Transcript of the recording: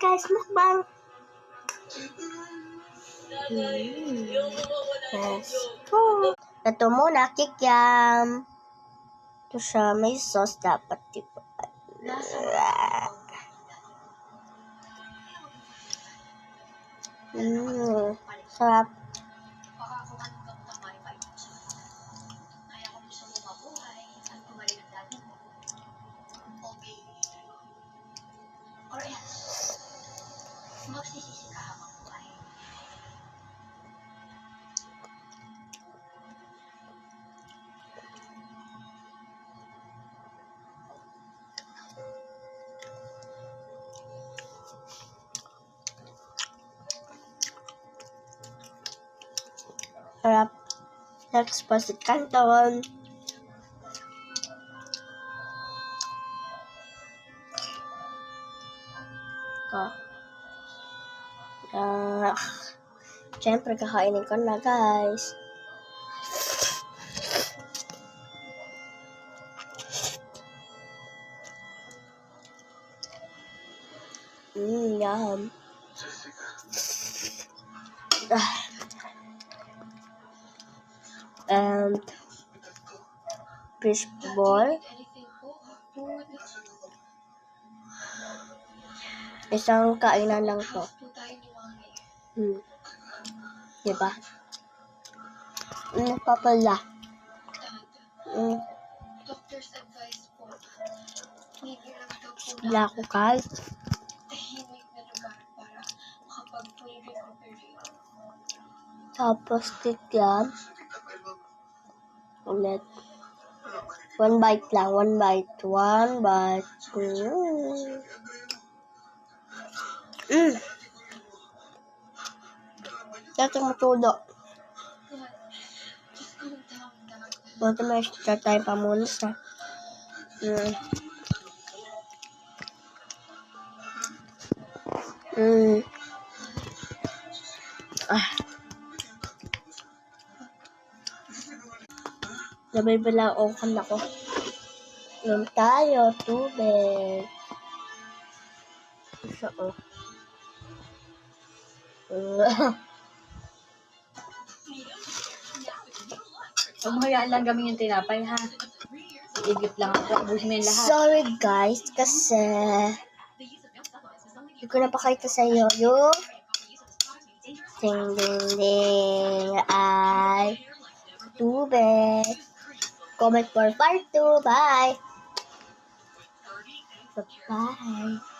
guys, mukbang. Yes. Ito muna, kikiam. Ito siya, may sauce dapat, diba? Sarap. Magsisisi ka habang buhay. Sarap. Next, pasit canton. Siyempre, kakainin ko na, guys. Yum. And fish ball. Isang kainan lang to. Diba? Papala. Doctor's advice po. Wala ko, guys. Tahimik na lugar para makapag-full recovery. Tapos, kikiam. Ulit. One bite lang. One bite. Dati matulo. Just calm down, Dad. Buti may start tayo pamulis na. Labay pala okan ako. Inom tayo, tubig. Isa o. Huwag mo hayaan lang gawin yung tinapay, ha? Igip lang ako. Abusin mo yung lahat. Sorry guys, kasi hindi ko napakita sa iyo yung ding ay tubig. Comment for part 2. Bye! Bye-bye!